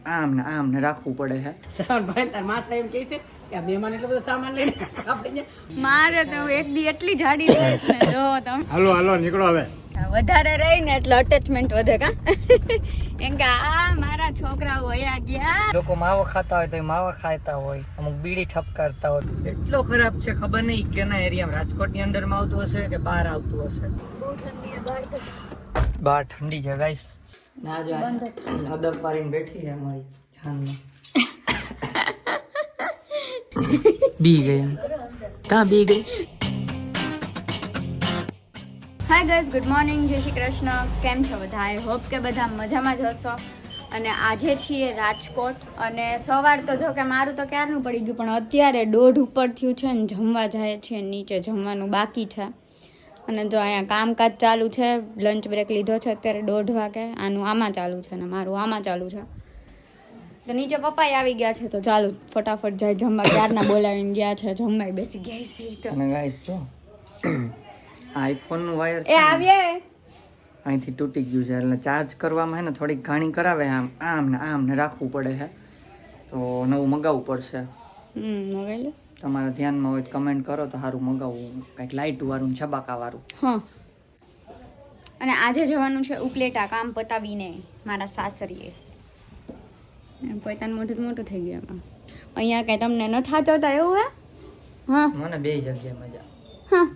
આમ ને રાખવું પડે છે. ભાઈ તાર માસા એમ કહે છે કે આ મહેમાન એટલો બધો સામાન લઈને આપણે મારે તો એક દી એટલી જાડી રહીશ ને જો તમે હાલો નીકળો હવે. વધારે રહી ને એટલે અટેચમેન્ટ વધે કા કેમ કે આ મારા છોકરાઓ વયા ગયા. લોકો માવો ખાતા હોય તો માવા ખાતા હોય, અમુક બીડી ઠપકારતા હોય. એટલો ખરાબ છે, ખબર નહીં કેના એરિયામાં, રાજકોટની અંડરમાં આવતું હશે કે બહાર આવતું હશે. બહાર ઠંડી છે ગાઈસ. ના જો અદબ પાડીને બેઠી છે અમારી જાનમાં. બી ગઈ ક્યાં બી ગઈ. હાય ગાઈઝ, ગુડ મોર્નિંગ, જય શ્રી કૃષ્ણ. કેમ છો બધા? આઈ હોપ કે બધા મજામાં જ હશો. અને આજે છીએ રાજકોટ અને સવાર તો જો કે મારું તો ક્યારનું પડી ગયું, પણ અત્યારે 1:30 ઉપર થયું છે ને જમવા જાય છે, નીચે જમવાનું બાકી છે. અને જો અહીંયા કામકાજ ચાલુ છે, લંચ બ્રેક લીધો છે અત્યારે 1:30 વાગે. આનું આમાં ચાલુ છે ને મારું આમાં ચાલુ છે. તો નીચે પપ્પાએ આવી ગયા છે, તો ચાલો ફટાફટ જાય જમવા. ક્યારના બોલાવીને ગયા છે, જમવાય બેસી ગયા છે. અને ગાઈસ જો આઈફોન નું વાયર એ આવીએ અહીંથી તૂટી ગયું છે, એટલે ચાર્જ કરવામાં હે ને થોડીક ઘાણી કરાવે, આમ ને રાખવું પડે છે. તો નવું મગાવવું પડશે. હવે તમારા ધ્યાનમાં હોય તો કમેન્ટ કરો તો સારું મગાવવું, કંઈક લાઇટ વાળું, છબાકા વાળું. હા. અને આજે જવાનું છે ઉપલેટા, કામ પતાવીને મારા સાસરીએ. પોતાનું મોટું થઈ ગયું એમાં. અહીંયા કઈ તમને ન થાચોતા એવું હે? હા, મને બે જગ્યાએ મજા. હા,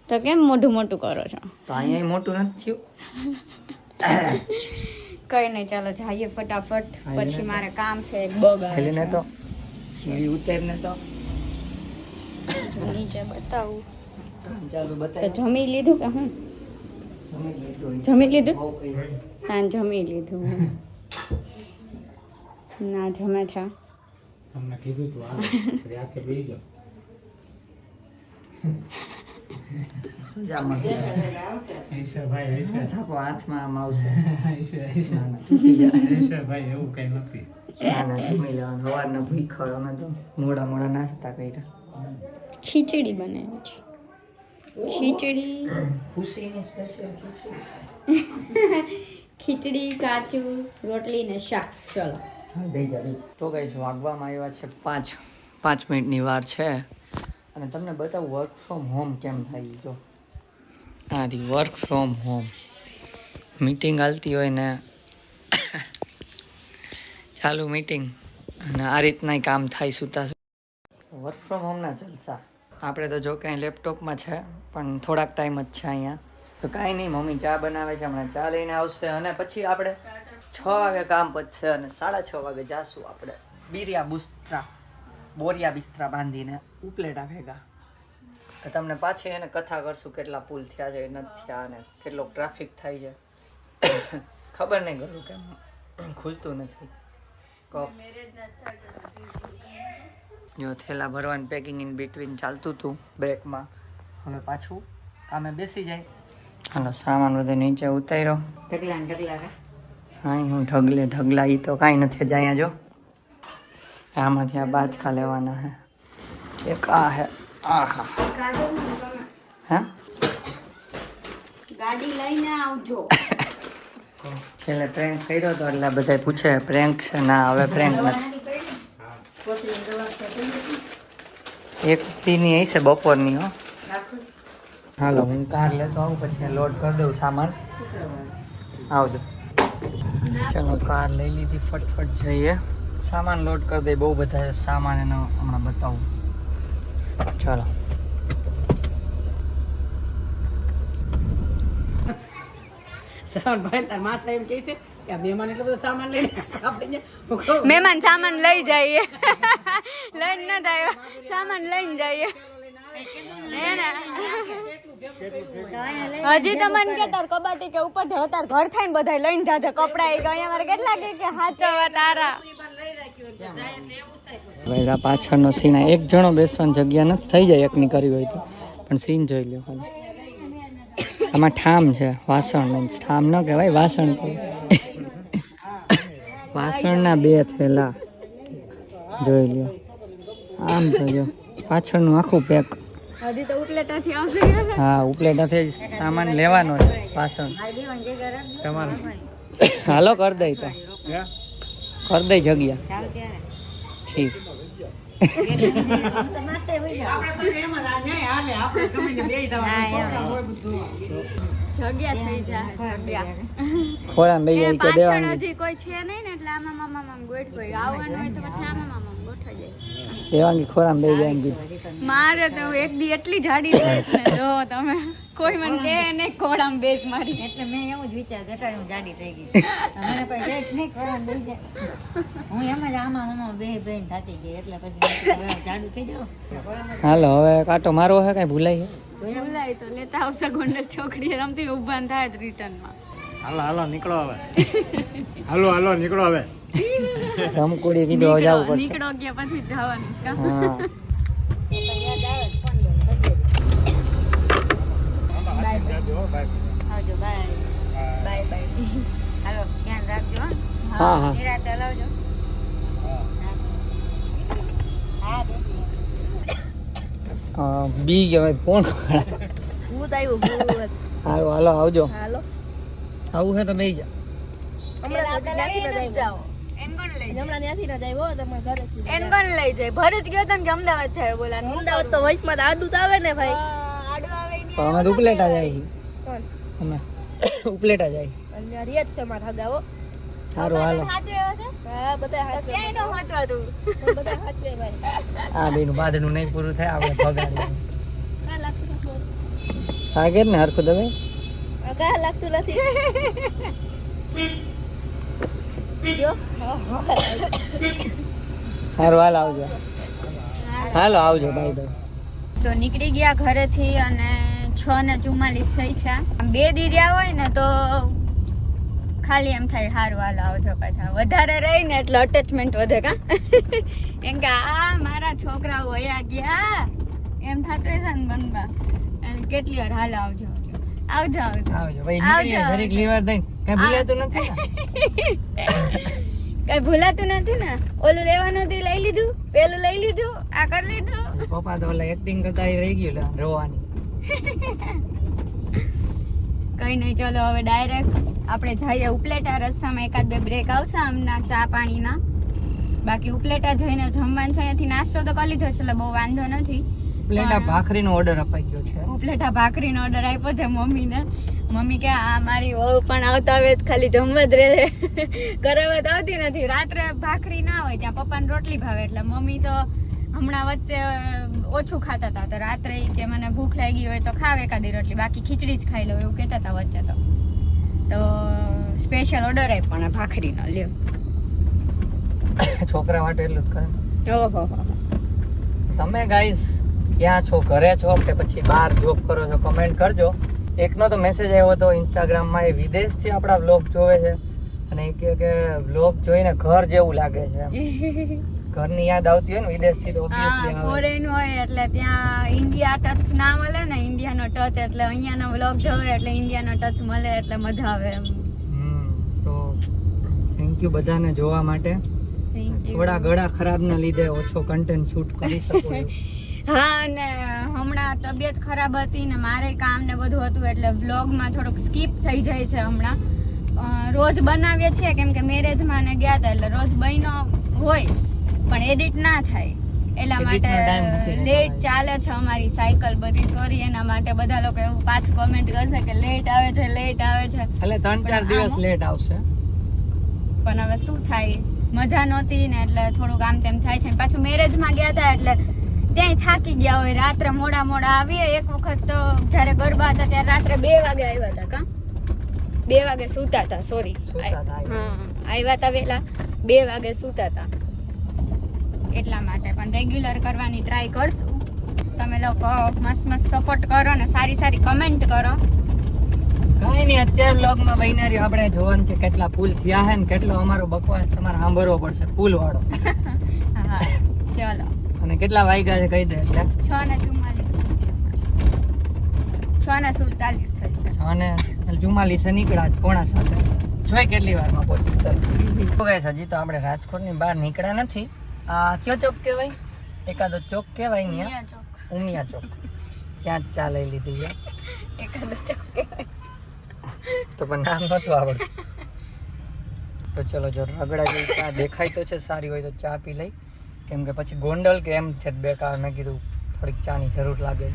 તો કેમ મોટું કરો છો? તો અહીંયા મોટું નથી થયું. કઈ નહીં, ચાલો જઈએ ફટાફટ, પછી મારે કામ છે એક બગ આવે ને તો સીડી ઉતરને તો નીચે બતાવું. ચાલુ તો બતાવ. જમી લીધું કે હું? જમી લીધું? હા, જમી લીધું. ના જમે છે. તમને કીધું તું આ આખે બેહી ગયો. હાથમાં આમ આવશે. ભાઈ એવું કઈ નથી. જમી લેવાનું. સવારના ભૂખ અમે તો મોડા નાસ્તા કર્યા. ખીચડી બનાવી છે. ખીચડી ખુશીની સ્પેશિયલ ખીચડી, કાચું, રોટલી ને શાક. ચલો તો ગાઈસ વાગવામાં આવ્યા છે 5 મિનિટની વાર છે. અને તમને બતાવું વર્ક ફ્રોમ હોમ કેમ થાય. જો આ વર્ક ફ્રોમ હોમ મીટિંગ હાલતી હોય ને ચાલુ મીટિંગ, અને આ રીતના કામ થાય સુતા. વર્ક ફ્રોમ હોમના જલસા. આપણે તો જો કાંઈ લેપટોપમાં છે, પણ થોડાક ટાઈમ જ છે અહીંયા. તો કાંઈ નહીં, મમ્મી ચા બનાવે છે, હમણાં ચા લઈને આવશે. અને પછી આપણે 6 વાગે કામ પતશે અને 6:30 વાગે જાશું આપણે બોરિયા બિસ્તરા બાંધીને ઉપલેટા ભેગા. તમને પાછી એને કથા કરશું કેટલા પુલ થયા છે, નથી થયા, અને કેટલો ટ્રાફિક થાય છે. ખબર નહીં ઘરું કેમ ખુલતું નથી. જો થેલા ભરવાનું પેકિંગ ઇન બિટવીન ચાલતું હતું બ્રેકમાં. હવે પાછું કામે બેસી જાય. હાલો સામાન બધો નીચે ઉતાર્યો. ઢગલા હા, હું ઢગલા એ તો કાંઈ નથી જ. અહીંયા જો આમાંથી આ બાચકા લેવાના હે. એક આ હે. આહા હા, ગાડી લઈને આવજો. છેલ્લે પ્રેન્ક કર્યો હતો એટલે બધા પૂછે પ્રેન્ક છે. ના, હવે પ્રેન્ક નથી. એક દીની હશે બપોરની. હો હાલો હું કાર લેતો આવું, પછી લોડ કરી દઉં સામાન. આવજો. ચાલો કાર લઈ લીધી, ફટફટ જઈએ, સામાન લોડ કરી દઈએ. બહુ બધા સામાન એનો હમણાં બતાવું. ચાલો ભાઈ તાર માસા એમ કહે છે કે આ મહેમાન એટલો બધો સામાન લઈને આપણે મહેમાન સામાન લઈ જઈએ. લઈને ન જાય, સામાન લઈને જઈએ. હજી તો મને કે તાર કબાટી કે ઉપર થી તાર ઘર થાય ને બધા લઈને જાજે કપડા. અહીંયા મારે કેટલા કે હાચવા તારા. ભાઈ આ પાછળનો સીન, એક જણો બેસવાની જગ્યા નથી, થઈ જાય એકની કરી હોય તો. પણ સીન જોઈ લો ખાલી. આમાં ઠામ છે, વાસણ મીન્સ ઠામ ન કહેવાય, વાસણ કહેવાય. વાસણના 2 થેલા જોઈ લ્યો. આમ તો જો પાછળનું આખું પેક. હજી તો ઉપલેટાથી આવશે. હા, ઉપલેટાથી જ સામાન લેવાનો છે. વાસણ તમારો હાલો કરી દઈ તો. કર દઈ જગ્યા ચાલ ત્યારે ઠીક હું તો માથે હોઈ જાઉં. આપણે પછી એમ જ આ ન્યાય હાલે આપણે ગમે તે બેય જવાનું. હા, એમ. છોકરા હોય બધું. જગ્યા થઈ જાય જગ્યા ખોરામ બે એને કે પાછળ દેવાની હજી કોઈ છે નહીં ને એટલે આમાં મામા ગોઠવાય આવવાનું હોય તો પછી આમાં મામા ગોઠવાઈ જાય દેવાંગી ખોરામ બે જાય એમ કીધું મારે તો એક દી એટલી જાડી રહીશ ને જો તમે કોઈ મને કહે ને કોડામ બેસ મારી એટલે મેં એવું જ વિચાર્યું એટલે હું જાડી થઈ ગઈ. મને કોઈ કહે જ નહીં કરવાનું બેસી જાય. હું એમ જ આમાં બે બેન થતી ગઈ એટલે પછી મેં કીધું હવે જાડું થઈ જાઉં. હાલો હવે કાંટો મારવો હે કઈ ભૂલાય હે ભૂલાય તો લેતા આવશે ગોંડલ છોકરી રમતી ઊભા થાય જ રિટર્નમાં હાલો હાલો નીકળો હવે હાલો હાલો નીકળો હવે રમકુડી કીધું હવે જવું પડશે નીકળો ગયા પછી જવાનું છે કાં? હા યાદ આવે જ ફોન કરો. આવજો બાય. બાય બાય હાલો ધ્યાન રાખજો હો. હા હા નિરાંતે હલાવજો. હા બેસી. બી કે કોણ ખડા ભૂત આવ્યું ભૂત. હાલો હાલો આવજો હાલો આવું હે તો બેસી જા એન કોણ લઈ જાય ભરૂચ ગયો તો ને કે અમદાવાદ થયો બોલા અમદાવાદ તો વચમાં આડું આવે ને ભાઈ. આડું આવે ઈ તો અમે તો ઉપલેટા જાય અમે ઉપલેટા જાય અને રિયાજ છે મારા હગાવો. સારું હાલો સાચું એવો છે હા બધા તો ક્યાંય નો વાંચવા તું બધા હાચવે ભાઈ. આ બેનું બાદનું નહીં પૂરું થાય આપણે ભગાડી કા લાગતું નથી. થાકે જ ને હરખું દવે કા લાગતું નથી. જો સારું હાલ આવજો હાલો આવજો બાય બાય તો નીકળી ગયા ઘરેથી અને 6:44 થઈ છે 2 દી રહ્યા હોય ને તો ખાલી એમ થાય સારું હાલો આવજો પાછા વધારે રહી ને એટલે અટેચમેન્ટ વધે કા કેમ કે આ મારા છોકરાઓ વયા ગયા એમ થતું હોય છે ને મનમાં અને કેટલી વાર હાલો આવજો આવજો આવજો આવજો ભાઈ નીકળીએ ઘડીક લીવર દઈને કઈ ભૂલાતું નથી ને કઈ ભૂલાતું નથી ને ઓલું લેવાનું હતું લઈ લીધું પેલું લઈ લીધું આ કરી લીધું પપ્પા તો ઓલા એક્ટિંગ કરતા ઈ રહી ગયું લે રોવાની કઈ નહીં ચલો હવે ડાયરેક્ટ આપણે જઈએ ઉપલેટા રસ્તામાં એકાદ બે બ્રેક આવશે આમના ચા પાણીના બાકી ઉપલેટા જઈને જમવાનું છે અહીંયાથી નાસ્તો તો કરી લીધો છે એટલે બહુ વાંધો નથી પ્લેટા ભાખરીનો ઓર્ડર અપાઈ ગયો છે ઉપલેટા ભાખરીનો ઓર્ડર આપ્યો છે મમ્મીને મમ્મી કે આ મારી વહુ પણ આવતા આવે તો ખાલી જમવા જ રહે કરાવવા તો આવતી નથી રાત્રે ભાખરી ના હોય ત્યાં પપ્પાને રોટલી ભાવે એટલે મમ્મી તો હમણાં વચ્ચે ઓછું ખાતા હતા તો રાત્રે ઈ કે મને ભૂખ લાગી હોય તો ખાવ એકાદી રોટલી બાકી ખીચડી જ ખાઈ લો એવું કહેતા હતા વચ્ચે તો સ્પેશિયલ ઓર્ડર આપ્યો ને ભાખરીનો લ્યો છોકરા માટે એટલું જ કરે ઓહો તમે ગાઈસ ક્યાં છો ઘરે છો કે પછી બહાર જોબ કરો છો કમેન્ટ કરજો એકનો તો મેસેજ આવ્યો હતો ઇન્સ્ટાગ્રામમાં એ વિદેશથી આપણા વ્લોગ જોવે છે અને એ કહે કે વ્લોગ જોઈને ઘર જેવું લાગે છે એમ. ઘરની યાદ આવતી હોય ને વિદેશથી તો ઓબ્વિયસલી આવે ફોરેન હોય એટલે ત્યાં ઇન્ડિયા ટચ ના મળે ને ઇન્ડિયાનો ટચ એટલે અહીંયાનો વ્લોગ જોવે એટલે ઇન્ડિયાનો ટચ મળે એટલે મજા આવે એમ તો થેન્ક યુ બધાને જોવા માટે થેન્ક યુ થોડા ગળા ખરાબના લીધે ઓછો કન્ટેન્ટ શૂટ કરી શકું એવું. હા અને હમણાં તબિયત ખરાબ હતી ને મારે કામ ને બધું હતું એટલે વ્લોગમાં થોડુંક સ્કીપ થઈ જાય છે હમણાં રોજ બનાવીએ છીએ કેમ કે મેરેજમાં ને ગયા હતા એટલે રોજ બહેનો હોય પણ એડિટ ના થાય એટલા માટે Edit નો time નથી રહેતો. લેટ ચાલે છે અમારી સાયકલ બધી સોરી એના માટે બધા લોકો એવું પાછું કોમેન્ટ કરશે કે લેટ આવે છે એટલે 3-4 દિવસ લેટ આવશે પણ હવે શું થાય મજા નહોતી ને એટલે થોડુંક આમ તેમ થાય છે પાછું મેરેજમાં ગયા હતા એટલે ત્યાંય થાકી ગયા હોય રાત્રે મોડા આવીએ એક વખત તો જ્યારે ગરબા હતા ત્યારે રાત્રે 2 વાગે આવ્યા હતા કા 2 વાગે સૂતા હતા સોરી સૂતા હતા, હા આવ્યા હતા વેલા 2 વાગે સૂતા હતા એટલા માટે પણ રેગ્યુલર કરવાની ટ્રાય કરશું તમે લોકો મસ્ત સપોર્ટ કરો ને સારી કમેન્ટ કરો કાંઈ નહીં અત્યારે વ્લોગમાં બહેનારી આપણે જોવાનું છે કેટલા પુલ થયા છે ને કેટલો અમારો બકવાસ તમારે સાંભળવો પડશે પુલ વાળો હા ચલો અને કેટલા વાગ્યા છે કહી દે એટલે 6:47 થઈ છે 6:44 નીકળ્યા 6:45 જોઈ કેટલી વારમાં પહોંચી તો ગાઈસ હજી તો આપણે રાજકોટની બહાર નીકળ્યા નથી આ કયો ચોક કહેવાય એકાદો ચોક કહેવાય ને ઉમિયા ચોક ઉમિયા ચોક ત્યાં જ ચા લઈ લીધી છે એકાદો ચોક કહેવાય. તો પણ નામ નહોતું આવડતું તો ચલો જો રગડા જેવી ચા દેખાય તો છે સારી હોય તો ચા પી લઈ, કેમ કે પછી ગોંડલ કે એમ છે બેકાર. મેં કીધું થોડીક ચાની જરૂર લાગે,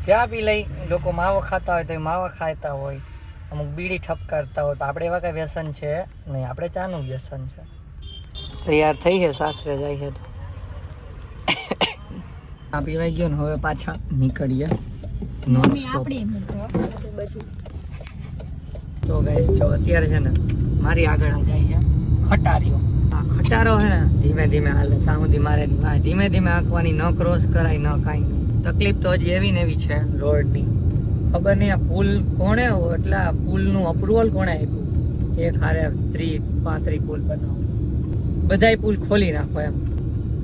ચા પી લઈ. લોકો માવો ખાતા હોય તો એ માવા ખાતા હોય, અમુક બીડી ઠપકારતા હોય, તો આપણે એવા કાંઈ વ્યસન છે નહીં, આપણે ચાનું વ્યસન છે. તૈયાર થઈ છે, સાસરે જાય છે તો આ પીવાઈ ગયો ને હવે પાછા નીકળીએ નોન સ્ટોપ. તો ગાઈસ જો અત્યારે છે ને મારી આગળ જાય છે ખટારીઓ. આ ખટારો છે ને ધીમે ધીમે હાલે, ત્યાં સુધી મારે ધીમે ધીમે આંકવાની, ન ક્રોસ કરાય ન કાંઈ નહીં. તકલીફ તો હજી એવી ને એવી છે રોડની. ખબર નહીં આ પુલ કોણે, એટલે આ પુલનું અપ્રુવલ કોણે આપ્યું? એક હારે 30-35 પુલ બનાવો, બધાય પુલ ખોલી નાખો એમ.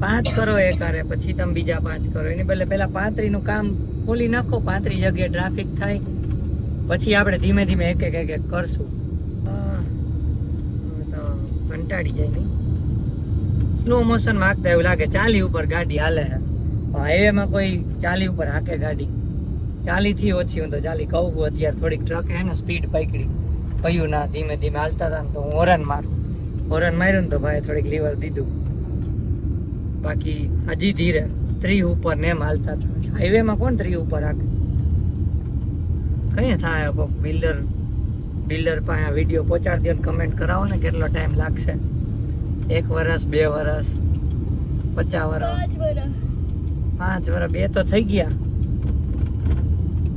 5 કરો એક હારે, પછી તમે બીજા 5 કરો. એની બદલે પહેલા 35નું કામ ખોલી નાખો, 35 જગ્યાએ ટ્રાફિક થાય, પછી આપણે ધીમે ધીમે એક એક કરશું. તો કંટાળી જાય નહીં. સ્લો મોશન માગતા એવું લાગે. 40 ઉપર ગાડી હાલે છે હાઈવેમાં, કોઈ 40 ઉપર હાકે ગાડી. 40 થી ઓછી હું તો 40 કહું છું. અત્યારે થોડીક ટ્રક હે ને સ્પીડ પકડી, કહ્યું ના ધીમે ધીમે હાલતા હતા ને તો હું હોરન માર્યું ને તો ભાઈ થોડીક લીવર દીધું. બાકી હજી ધીરે 30 ઉપર ને એમ હાલતા હતા. હાઈવેમાં કોણ 30 ઉપર હાકે? કઈ થાય કોઈક બિલ્ડર પાસે વિડીયો પહોંચાડી દો ને કમેન્ટ કરાવો ને કેટલો ટાઈમ લાગશે. 1 વર્ષ, 2 વર્ષ, 50 વર્ષ, 5 વર્ષ, 2 તો થઈ ગયા,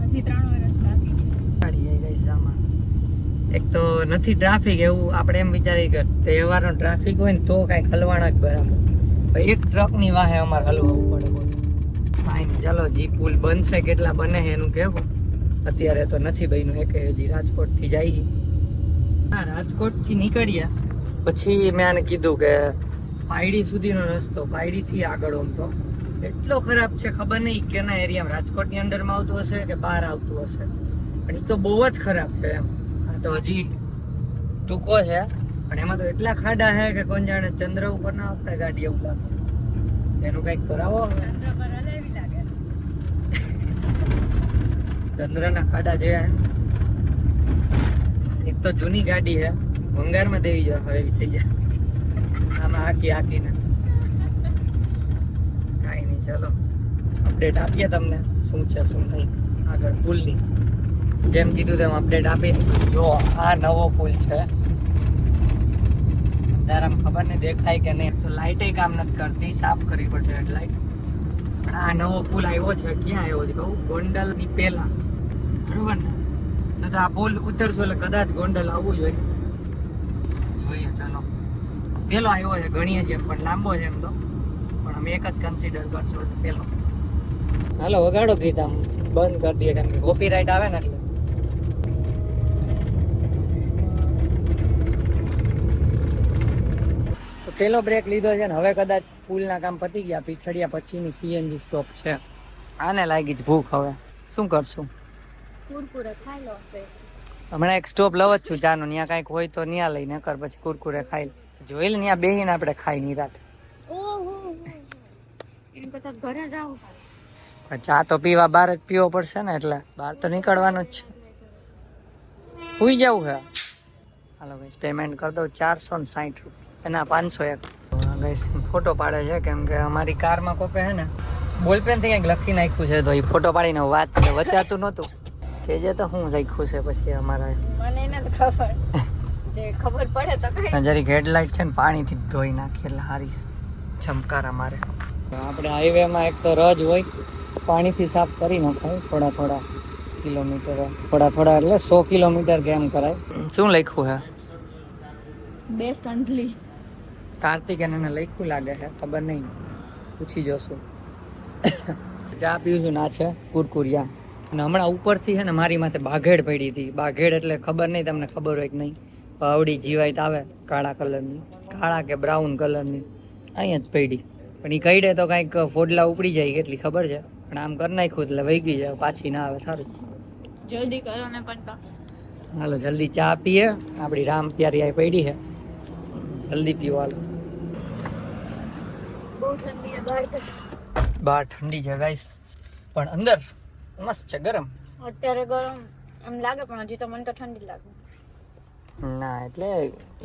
હજી 3 વર્ષ બાકી છે. ગાડી આવી ગઈ સામાન. એક તો નથી ટ્રાફિક, એવું આપણે એમ વિચારીએ કે તહેવારનો ટ્રાફિક હોય ને તો કાંઈ હલવાના જ બરાબર. એક ટ્રકની વાહે અમારે હલવાવું પડે. કાંઈ નહીં, ચાલો જી પુલ બનશે, કેટલા બને છે એનું કહેવું. અત્યારે તો નથી બન્યું એક, હજી રાજકોટથી જઈએ. હા, રાજકોટથી નીકળ્યા પછી મેં આને કીધું કે પાયડી સુધીનો રસ્તો, પાયડીથી આગળ આમ તો એટલો ખરાબ છે, ખબર નહીં કેના એરિયામાં, રાજકોટની અંડરમાં આવતું હશે કે બહાર આવતું હશે, પણ એ તો બહુ જ ખરાબ છે એમ. આ તો હજી ટૂંકો છે, પણ એમાં તો એટલા ખાડા છે કે કોણ જાણે ચંદ્ર ઉપર ના આવતા ગાડી, એવું લાગે. એનું કંઈક કરાવો. ચંદ્રના ખાડા જોયા. એક તો જૂની ગાડી છે, ભંગારમાં દેવી જાય હવે એવી થઈ જાય. આમાં હાકીને કાંઈ નહીં, ચલો અપડેટ આપીએ તમને શું છે શું નહીં આગળ પુલની. જેમ કીધું તેમ અપડેટ આપીશ. જો આ નવો પુલ છે, તારામાં ખબર નહીં દેખાય કે નહીં, તો લાઇટે કામ નથી કરતી, સાફ કરવી પડશે રેડ લાઇટ. પણ આ નવો પુલ આવ્યો છે, ક્યાં આવ્યો છે કહું? ગોંડલની પહેલા, બરોબર ને? તો આ પુલ ઉતરશું એટલે કદાચ ગોંડલ આવવું જોઈએ. ચાલો પેલો આવ્યો છે, ગણીએ છીએ પણ લાંબો છે એમ તો, પણ અમે એક જ કન્સિડર કરશું એટલે પેલો. હાલો વગાડો ગીત, આમ બંધ કરી દઈએ કેમ કે કોપીરાઇટ આવે ને એટલે. તો પેલો બ્રેક લીધો છે ને હવે કદાચ પુલના કામ પતી ગયા, પીછડિયા પછીની CNG સ્ટોપ છે. આને લાગી જ ભૂખ, હવે શું કરશું? કુરકુરે ખાઈ લો. હમણાં એક સ્ટોપ લવ જ છું ચાનો, ત્યાં કાંઈક હોય તો ત્યાં લઈને કર, પછી કુરકુરે ખાઈ જોઈ લે, ત્યાં બેહીને આપણે ખાઈ ની રાત. ઘરે જાવ, ચા તો પીવા બહાર જ પીવો પડશે ને, એટલે બહાર તો નીકળવાનું જ છે. સુઈ જવું છે. હાલો ગાઈસ પેમેન્ટ કરી દઉં 460 રૂપિયા, એના 501. ગાઈસ ફોટો પાડે છે કેમ કે અમારી કારમાં કોકે છે ને બોલપેનથી કંઈક લખી નાખ્યું છે, તો એ ફોટો પાડીને વાત છે, વચાતું નહોતું કે જે તો હું લખ્યું છે પછી અમારા મને નથી ખબર, જે ખબર પડે તો કઈ. જરીક હેડલાઇટ છે ને પાણીથી ધોઈ નાખી એટલે હારી ચમકારા મારે. આપણે હાઈવેમાં એક તો રજ હોય, પાણીથી સાફ કરી નાખાય થોડા કિલોમીટર, થોડા એટલે 100 કિલોમીટર કેમ કરાય. શું લખ્યું છે? બેસ્ટ અંજલિ. કાર્તિક એને લખ્યું લાગે છે, ખબર નહીં, પૂછી જોશું. ચા પીવું ના છે કુરકુરિયા. અને હમણાં ઉપરથી છે ને મારી માથે બાઘેડ પડી હતી. બાઘેડ એટલે ખબર નહીં તમને ખબર હોય કે નહીં, આવડી જીવાય આવે કાળા કલરની, કાળા કે બ્રાઉન કલરની, અહીંયા જ પડી. પણ એ કઈડે તો કાંઈક ફોડલા ઉપડી જાય એટલી ખબર છે, પણ આમ કરી નાખ્યું એટલે વહી ગઈ જાય, પાછી ના આવે. સારું જલ્દી કરો ને પણ. હાલો જલ્દી ચા પીએ, આપણી રામ પ્યારી આ પડી છે, જલ્દી પીવો હાલો. બહુ ઠંડી છે બહાર ઠંડી છે ગાઈસ, પણ અંદર મસ્ત છે ગરમ. અત્યારે ગરમ એમ લાગે પણ હજી તો મને તો ઠંડી લાગે. ના એટલે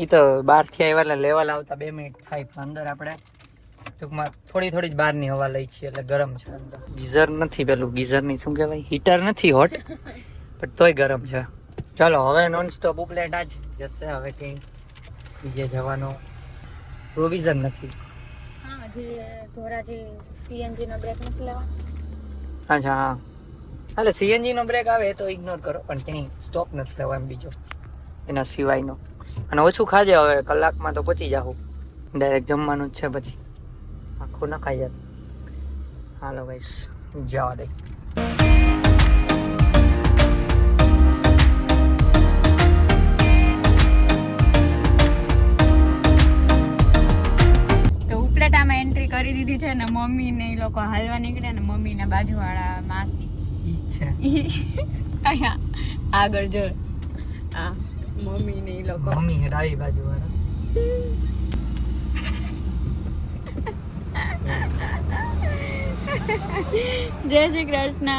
એ તો બહારથી આવ્યા એટલે લેવલ આવતા 2 મિનિટ થાય પણ અંદર આપણે ટૂંકમાં થોડી થોડી જ બહારની હવા લઈ છીએ એટલે ગરમ છે અંદર. ગીઝર નથી, પેલું ગીઝરની શું કહેવાય, હીટર નથી હોટ, પણ તોય ગરમ છે. ચાલો હવે નોન સ્ટોપ ઉપલેટ જ જશે. હવે કંઈ બીજે જવાનો પ્રોવિઝન નથી. હા, ધોરાજી સીએનજી નો બ્રેક નથી લેવા. અચ્છા હા, એટલે સીએનજી નો બ્રેક આવે તો ઇગ્નોર કરો, પણ ત્યાં સ્ટોપ નથી લેવા એમ બીજો એના સિવાયનો. અને ઓછું ખાજે, હવે કલાકમાં તો પહોંચી જાઉં. ડાયરેક્ટ જમવાનું જ છે, પછી આખું ન ખાઈ જતું. હાલો ગાઈસ, જવા દે. તો ઉપલેટામાં એન્ટ્રી કરી દીધી છે ને મમ્મી ને એ લોકો હાલવા નીકળ્યા ને મમ્મી ના બાજુવાળા માસી ઈ જ છે. અહીંયા આગળ જો આ મમ્મી ને એ લોકો મમ્મી હેડ આવી બાજુ વાળા. જય શ્રી કૃષ્ણ.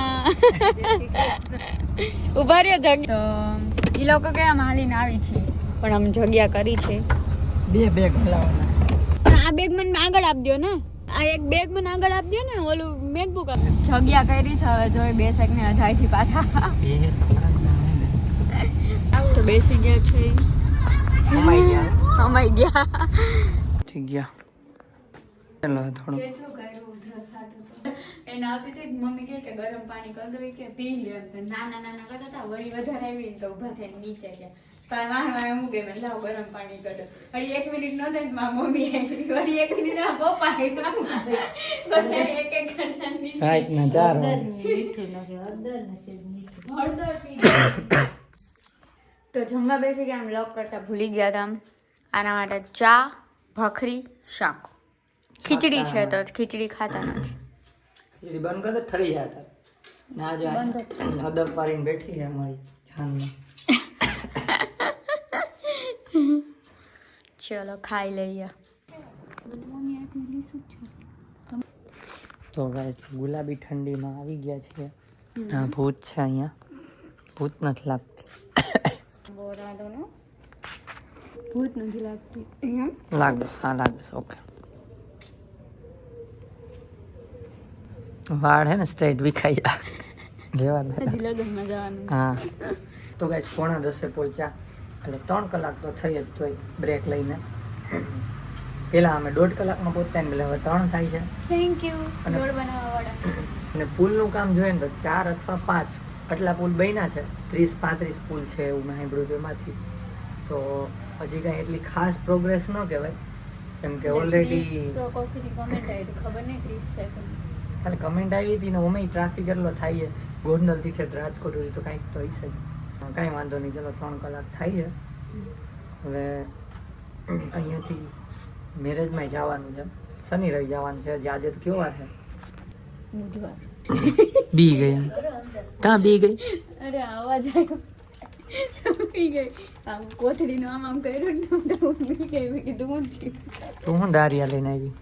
ઉભા રહ્યો જગ. તો એ લોકો કે આમ હાલીને આવી છે પણ આમ જગ્યા કરી છે. બે બેગ હલાવવાના. આ બેગ મને આગળ આપી દો ને, આ એક બેગ મને આગળ આપી દો ને, ઓલું મેકબુક જગ્યા કરી છે. હવે જોઈ બે સેકન્ડ જાય છે પાછા. બે તો ખરા તો બેસી ગયા છે. અમાઈ ગયા. અમાઈ ગયા. ઠીક ગયા. ચલો થોડું કેટલું કર્યું એને આવતી હતી મમ્મી કહે કે ગરમ પાણી કરી દો કે પી લે. નાના નાના કરતા હતા, વળી વધારે આવી તો ઊભા થઈને નીચે ગયા. પણ વાહ વાહ મૂકે મેં લાવ ગરમ પાણી કરો. વળી 1 મિનિટ ન થાય મારા મમ્મી આવી, વળી 1 મિનિટ પપ્પા બધા એક એક કરતા નીચે રાઈટ ના 4 મીઠું નાખે, હળદર ને સેજ મીઠું. હળદર પી ગયા. તો જમવા બેસી ગયા, આમ લોક કરતા ભૂલી ગયા હતા. આના માટે ચા, ભાખરી, શાક. ખીચડી છે તો ખીચડી ખાતા નથી. ખીચડી બંધ કર દે, ઠરી જાય તાર. ના જો અદબ પાડીને બેઠી છે અમારી જાનમાં. ચલો ખાઈ લઈએ. તો ગાઈસ ગુલાબી ઠંડીમાં આવી ગયા છીએ. હા ભૂત છે અહીંયા, ભૂત નથી લાગતી. ભૂત નથી લાગતી. લાગે હા લાગે ઓકે. વાળ હે ને સ્ટ્રેટ વિખાઈ જા જેવા દે. લગ્નમાં જવાનું. હા તો ગાઈસ 9:45 પહોંચ્યા, એટલે 3 કલાક તો થઈ જ તોય બ્રેક લઈને. પેલા અમે 1.5 કલાકમાં પહોંચતા ને હવે 3 થાય છે. થેન્ક યુ રોડ બનાવવા વાળા. અને પુલનું કામ જોઈએ ને તો 4 અથવા 5 આટલા પુલ બન્યા છે. 30-35 પુલ છે એવું મેં સાંભળ્યું હતું એમાંથી. તો હજી કાંઈ એટલી ખાસ પ્રોગ્રેસ ન કહેવાય, કેમ કે ઓલરેડી કોફીની કમેન્ટ આવી હતી, ખબર નહીં 30 સેકન્ડ. ખાલી કમેન્ટ આવી હતી ને ઓમે ટ્રાફિક એટલો થાય છે ગોંડલથી છે રાજકોટ સુધી, તો કાંઈક તો હશે જ. કાંઈ વાંધો નહીં, ચલો 3 કલાક થાય છે. હવે અહીંયાથી મેરેજમાં જવાનું છે, શનિ રવિ જવાનું છે. આજે તો કયો વાર છે? બુધવાર. બી ગઈ ક્યાં બી ગઈ? અરે આવાજ આવ્યો બી ગઈ. આમ કોથળીનું આમ કર્યું ને તો હું બી ગઈ. મેં કીધું હું થયું. તું હું દારિયા લઈને આવી?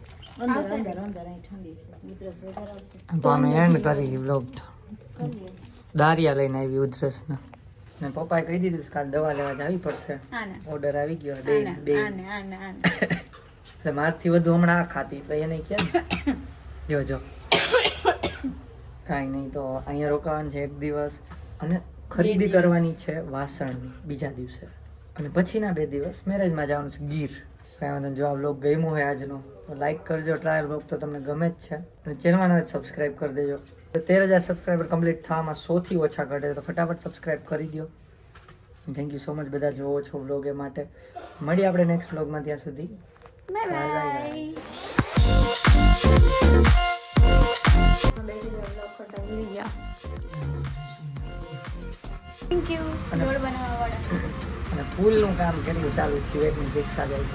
અંદર અંદર અંદર અહીં ઠંડી છે, ઉધરસ વધારે આવશે. તો અમે એન્ડ કરી વ્લોગ. દારિયા લઈને આવી ઉધરસના. ને પપ્પાએ કહી દીધું કે કાલ દવા લેવા જવી પડશે. આને ઓર્ડર આવી ગયો આને બે. આને આને આને એટલે મારથી વધુ હમણાં આ ખાતી તો એને કેમ જોજો કાંઈ નહીં. તો અહીંયા રોકાવાનું છે 1 દિવસ, અને ખરીદી કરવાની છે વાસણની બીજા દિવસે, અને પછીના 2 દિવસ મેરેજમાં જવાનું છે ગીર. કાંઈ વાંધો નહીં. જો આ વ્લોગ ગમ્યો હોય આજનો તો લાઈક કરજો. ટ્રાયલ વ્લોગ તો તમને ગમે જ છે, અને ચેનલમાં સબસ્ક્રાઈબ કરી દેજો. 13,000 સબસ્ક્રાઈબર કમ્પ્લીટ થવામાં સૌથી ઓછા ઘટે, તો ફટાફટ સબસ્ક્રાઈબ કરી દો. થેન્ક યુ સો મચ બધા જોવો છો વ્લોગ એ માટે. મળીએ આપણે નેક્સ્ટ વ્લોગમાં, ત્યાં સુધી બાય Bye, bye, બાય. બેસી જાઓ, vlog કરતા ભૂલી ગયા. થેન્ક યુ અને- રોડ બનાવવા વાળા. અને પુલનું કામ કેટલું ચાલુ થયું એકની રિક્ષા જાય.